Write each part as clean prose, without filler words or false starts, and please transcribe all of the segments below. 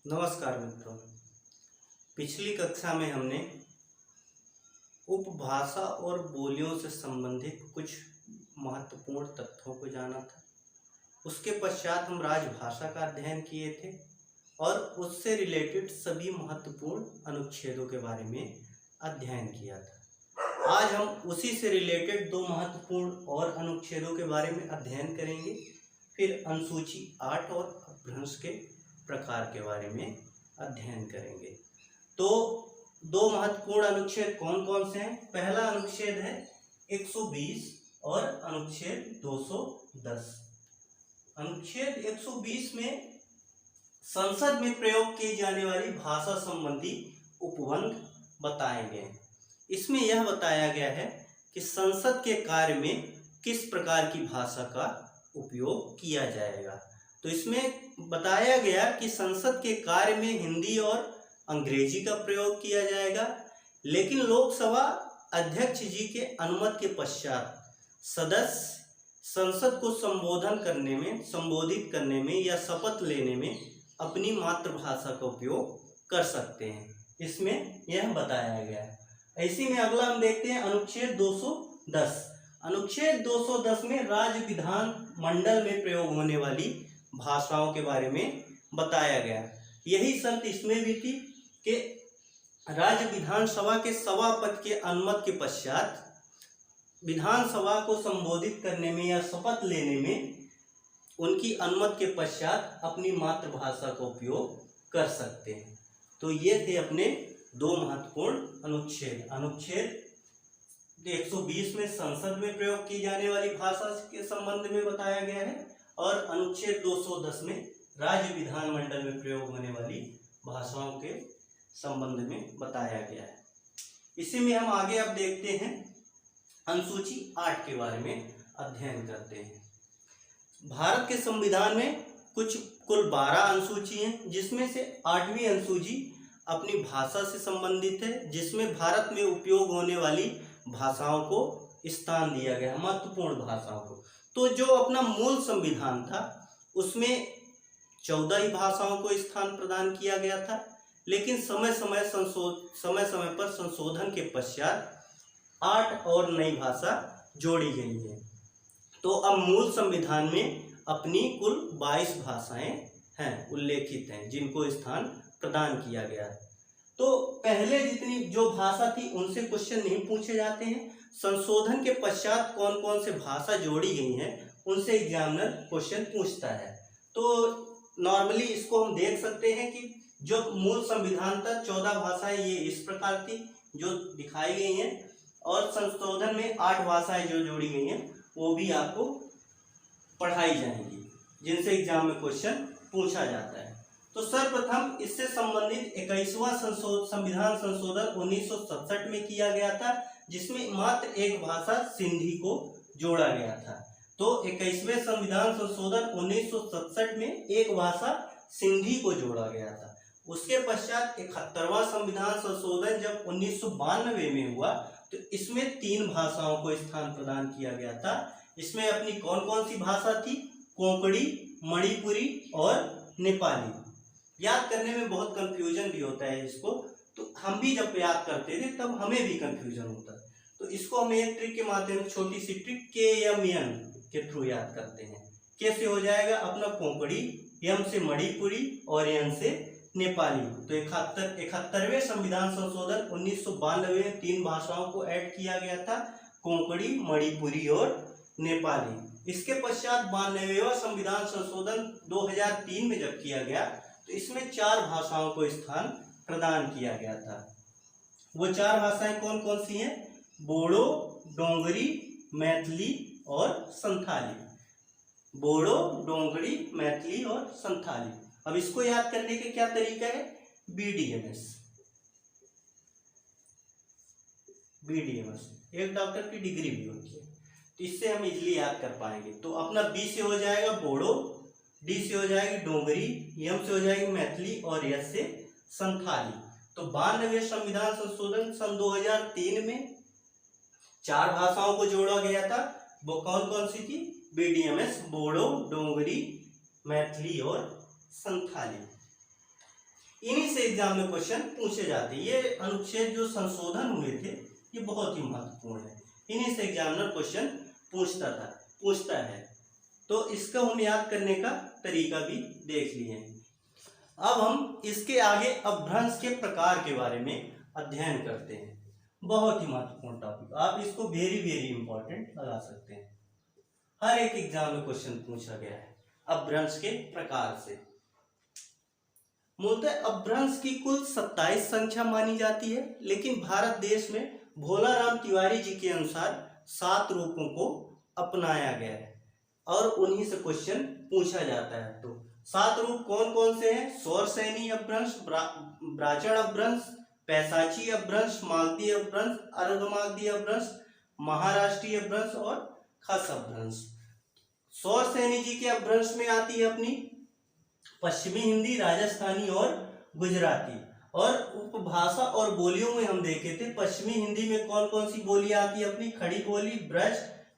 नमस्कार मित्रों। पिछली कक्षा में हमने उपभाषा और बोलियों से संबंधित कुछ महत्वपूर्ण तथ्यों को जाना था। उसके पश्चात हम राजभाषा का अध्ययन किए थे और उससे रिलेटेड सभी महत्वपूर्ण अनुच्छेदों के बारे में अध्ययन किया था। आज हम उसी से रिलेटेड दो महत्वपूर्ण और अनुच्छेदों के बारे में अध्ययन करेंगे, फिर अनुसूची 8 और अपभ्रंश के प्रकार के बारे में अध्ययन करेंगे। तो दो महत्वपूर्ण अनुच्छेद कौन कौन से हैं? पहला अनुच्छेद है 120 और अनुच्छेद 210। अनुच्छेद 120 में संसद में प्रयोग की जाने वाली भाषा संबंधी उपबंध बताए गए। इसमें यह बताया गया है कि संसद के कार्य में किस प्रकार की भाषा का उपयोग किया जाएगा। तो इसमें बताया गया कि संसद के कार्य में हिंदी और अंग्रेजी का प्रयोग किया जाएगा, लेकिन लोकसभा अध्यक्ष जी के अनुमति के पश्चात सदस्य संसद को संबोधित करने में या शपथ लेने में अपनी मातृभाषा का उपयोग कर सकते हैं। इसमें यह बताया गया है। इसी में अगला हम देखते हैं अनुच्छेद 210। अनुच्छेद 210 में राज्य विधान मंडल में प्रयोग होने वाली भाषाओं के बारे में बताया गया। यही शर्त इसमें भी थी कि राज्य विधानसभा के सभापति के अनुमति के पश्चात विधानसभा को संबोधित करने में या शपथ लेने में उनकी अनुमति के पश्चात अपनी मातृभाषा का उपयोग कर सकते हैं। तो ये थे अपने दो महत्वपूर्ण अनुच्छेद। अनुच्छेद 120 में संसद में प्रयोग की जाने वाली भाषा के संबंध में बताया गया है और अनुच्छेद 210 में राज्य विधानमंडल में प्रयोग होने वाली भाषाओं के संबंध में बताया गया है। इसी में हम आगे अब देखते हैं अनुसूची 8 के बारे में अध्ययन करते हैं। भारत के संविधान में कुल 12 अनुसूची हैं, जिसमें से 8वीं अनुसूची अपनी भाषा से संबंधित है, जिसमें भारत में उपयोग होने वाली भाषाओं को स्थान दिया गया, महत्वपूर्ण भाषाओं को। तो जो अपना मूल संविधान था उसमें 14 ही भाषाओं को स्थान प्रदान किया गया था, लेकिन समय समय पर संशोधन के पश्चात 8 और नई भाषा जोड़ी गई है। तो अब मूल संविधान में अपनी कुल 22 भाषाएं हैं, उल्लेखित हैं, जिनको स्थान प्रदान किया गया। तो पहले जितनी जो भाषा थी उनसे क्वेश्चन नहीं पूछे जाते हैं। संशोधन के पश्चात कौन कौन से भाषा जोड़ी गई हैं उनसे एग्जामिनर क्वेश्चन पूछता है। तो नॉर्मली इसको हम देख सकते हैं कि जो मूल संविधान था 14 भाषाएं ये इस प्रकार थी जो दिखाई गई हैं, और संशोधन में 8 भाषाएं जो जोड़ी गई हैं वो भी आपको पढ़ाई जाएंगी, जिनसे एग्जाम में क्वेश्चन पूछा जाता है। तो सर्वप्रथम इससे संबंधित 21वां संविधान संशोधन 1967 में किया गया था, जिसमें मात्र एक भाषा सिंधी को जोड़ा गया था। तो 21वें संविधान संशोधन 1967 में एक भाषा सिंधी को जोड़ा गया था। उसके पश्चात 71वां संविधान संशोधन जब 1992 में हुआ तो इसमें 3 भाषाओं को स्थान प्रदान किया गया था। इसमें अपनी कौन कौन सी भाषा थी? कोंकणी, मणिपुरी और नेपाली। याद करने में बहुत कंफ्यूजन भी होता है इसको, तो हम भी जब याद करते थे तब हमें भी कंफ्यूजन होता है। तो इसको हम एक ट्रिक के माध्यम से, छोटी सी ट्रिक KMN के थ्रू याद करते हैं। कैसे हो जाएगा? अपना कोंकणी, M से मणिपुरी और N से नेपाली। तो 71वें संविधान संशोधन 1992 में 3 भाषाओं को ऐड किया गया था, कोंकणी, मणिपुरी और नेपाली। इसके पश्चात 92वां संविधान संशोधन 2003 में जब किया गया तो इसमें 4 भाषाओं को स्थान प्रदान किया गया था। वो 4 भाषाएं कौन कौन सी हैं? बोडो, डोंगरी, मैथिली और संथाली। बोडो, डोंगरी, मैथिली और संथाली। अब इसको याद करने का क्या तरीका है? BDMS। एक डॉक्टर की डिग्री भी होती है, तो इससे हम इजीली याद कर पाएंगे। तो अपना B से हो जाएगा बोडो, D से हो जाएगी डोंगरी, M से हो जाएगी मैथिली और S से संथाली। तो 92वें संविधान संशोधन सन 2003 में 4 भाषाओं को जोड़ा गया था। वो कौन कौन सी थी? BDMS, बोडो, डोंगरी, मैथिली और संथाली। इन्हीं से एग्जाम में क्वेश्चन पूछे जाते हैं। ये अनुच्छेद जो संशोधन हुए थे ये बहुत ही महत्वपूर्ण है, इन्हीं से एग्जामिनर क्वेश्चन पूछता है। तो इसका हम याद करने का तरीका भी देख लिए हैं। अब हम इसके आगे अपभ्रंश के प्रकार के बारे में अध्ययन करते हैं। बहुत ही महत्वपूर्ण टॉपिक, आप इसको वेरी वेरी इंपॉर्टेंट लगा सकते हैं। हर एक एग्जाम में क्वेश्चन पूछा गया है अपभ्रंश के प्रकार से। मूलतः अपभ्रंश की कुल 27 संख्या मानी जाती है, लेकिन भारत देश में भोलाराम तिवारी जी के अनुसार 7 रूपों को अपनाया गया है और उन्हीं से क्वेश्चन पूछा जाता है। तो 7 रूप कौन कौन से हैं? स्वरसैनी अपभ्रंश, ब्राचड़ अपभ्रंश, पैशाची अपभ्रंश, मागधी अपभ्रंश, अर्धमागधी अपभ्रंश, महाराष्ट्रीय अपभ्रंश और खस अपभ्रंश। स्वरसैनी जी के अपभ्रंश में आती है अपनी पश्चिमी हिंदी, राजस्थानी और गुजराती। और उपभाषा और बोलियों में हम देखे थे पश्चिमी हिंदी में कौन कौन सी बोलियां आती है अपनी? खड़ी बोली, ब्रज,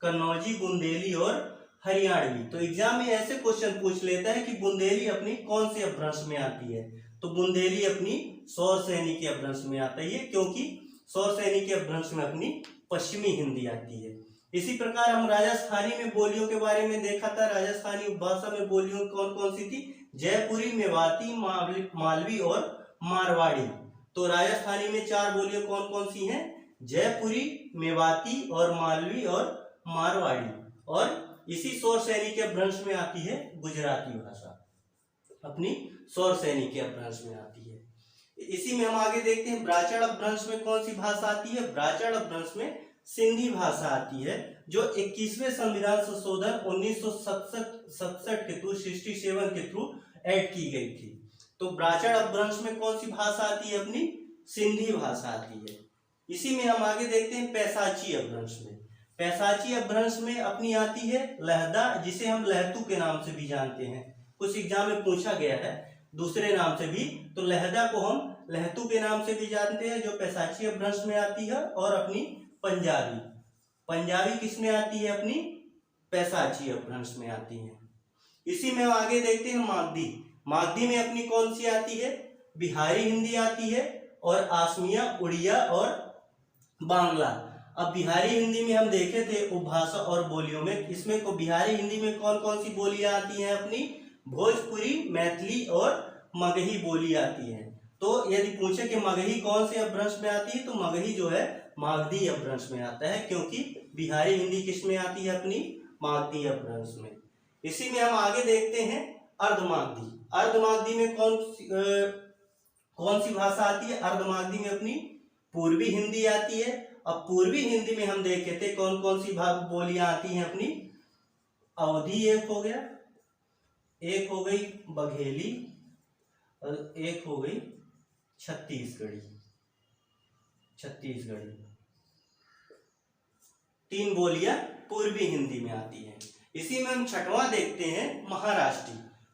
कन्नौजी, बुंदेली और हरियाणवी। तो एग्जाम में ऐसे क्वेश्चन पूछ लेता है कि बुंदेली अपनी कौन से अपभ्रंश में आती है? तो बुंदेली अपनी स्वरसैनी के अपभ्रंश में आता है, क्योंकि स्वरसैनी के अपभ्रंश में अपनी पश्चिमी हिंदी आती है। इसी प्रकार हम राजस्थानी में बोलियों के बारे में देखा था। राजस्थानी उपभाषा में बोलियों कौन कौन सी थी? जयपुरी, मेवाती, मालवी और मारवाड़ी। तो राजस्थानी में 4 बोलियां कौन कौन सी हैं? जयपुरी, मेवाती और मालवी और मारवाड़ी। और इसी स्वरसैनी के अपभ्रंश में आती है गुजराती भाषा, अपनी स्वरसैनी के अपभ्रंश में आती है। इसी में हम आगे देखते हैं ब्राचड़ अपभ्रंश में कौन सी भाषा आती है? ब्राचड़ अपभ्रंश में सिंधी भाषा आती है, जो 21वें संविधान संशोधन 1967 के थ्रू 67 के थ्रू ऐड की गई थी। तो ब्राचड़ अपभ्रंश में कौन सी भाषा आती है? अपनी सिंधी भाषा आती है। इसी में हम आगे देखते हैं पैशाची अपभ्रंश में। पैशाची अपभ्रंश में अपनी आती है लहदा, जिसे हम लहतू के नाम से भी जानते हैं। कुछ एग्जाम में पूछा गया है दूसरे नाम से भी, तो लहदा को हम लहतू के नाम से भी जानते हैं, जो पैशाची अपभ्रंश में आती है। और अपनी पंजाबी किस में आती है? अपनी पैशाची अपभ्रंश में आती है। इसी में हम आगे देखते हैं मागधी में अपनी कौन सी आती है? बिहारी हिंदी आती है और आसमिया, उड़िया और बांग्ला। अब बिहारी हिंदी में हम देखे थे उपभाषा और बोलियों में, इसमें को बिहारी हिंदी में कौन कौन सी बोलियां आती हैं? अपनी भोजपुरी, मैथिली और मगही बोली आती है। तो यदि पूछे कि मगही कौन से अपभ्रंश में आती है, तो मगही जो है मागधी अपभ्रंश में आता है, क्योंकि बिहारी हिंदी किस में आती है? अपनी मागधी अपभ्रंश में। इसी में हम आगे देखते हैं अर्धमागधी में कौन सी भाषा आती है? अर्धमागधी में अपनी पूर्वी हिंदी आती है। अब पूर्वी हिंदी में हम देखे थे कौन कौन सी बोलियां आती हैं? अपनी अवधी एक हो गया, एक हो गई बघेली और एक हो गई छत्तीसगढ़ी। 3 बोलियां पूर्वी हिंदी में आती हैं। इसी में हम छठवां देखते हैं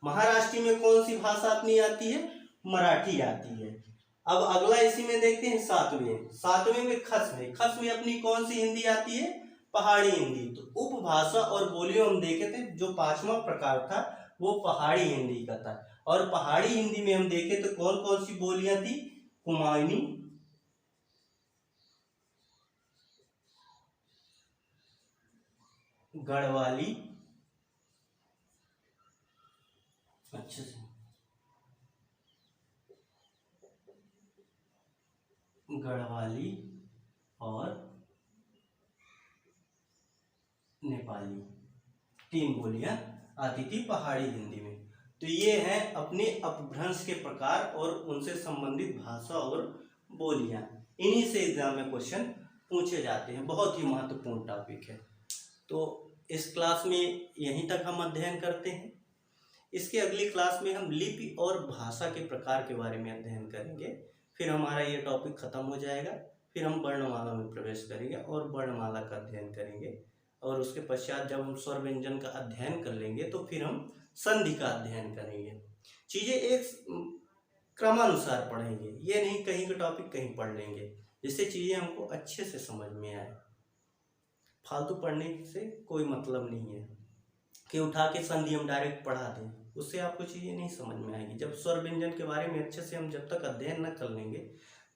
महाराष्ट्री में कौन सी भाषा अपनी आती है? मराठी आती है। अब अगला इसी में देखते हैं सातवें में खस में अपनी कौन सी हिंदी आती है? पहाड़ी हिंदी। तो उपभाषा और बोलियों हम देखे थे, जो 5वां प्रकार था वो पहाड़ी हिंदी का था। और पहाड़ी हिंदी में हम देखे तो कौन कौन सी बोलियां थी? कुमाऊनी, गढ़वाली, अच्छे से गढ़वाली और नेपाली। 3 बोलियां आती थी पहाड़ी हिंदी में। तो ये हैं अपने अपभ्रंश के प्रकार और उनसे संबंधित भाषा और बोलियां। इन्हीं से एग्जाम में क्वेश्चन पूछे जाते हैं। बहुत ही महत्वपूर्ण टॉपिक है। तो इस क्लास में यहीं तक हम अध्ययन करते हैं। इसके अगली क्लास में हम लिपि और भाषा के प्रकार के बारे में अध्ययन करेंगे। फिर हमारा ये टॉपिक खत्म हो जाएगा। फिर हम वर्णमाला में प्रवेश करेंगे और वर्णमाला का अध्ययन करेंगे। और उसके पश्चात जब हम स्वर व्यंजन का अध्ययन कर लेंगे तो फिर हम संधि का अध्ययन करेंगे। चीज़ें एक क्रमानुसार पढ़ेंगे, ये नहीं कहीं का टॉपिक कहीं पढ़ लेंगे, जिससे चीज़ें हमको अच्छे से समझ में आए। फालतू पढ़ने से कोई मतलब नहीं है। कि उठा के संधि हम डायरेक्ट पढ़ा दें, उससे आपको चीज़ें नहीं समझ में आएगी। जब स्वर व्यंजन के बारे में अच्छे से हम जब तक अध्ययन न कर लेंगे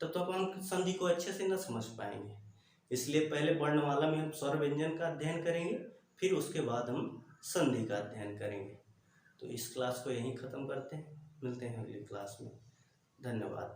तब तक हम संधि को अच्छे से न समझ पाएंगे। इसलिए पहले वर्णमाला में हम स्वर व्यंजन का अध्ययन करेंगे, फिर उसके बाद हम संधि का अध्ययन करेंगे। तो इस क्लास को यहीं ख़त्म करते हैं, मिलते हैं अगली क्लास में। धन्यवाद।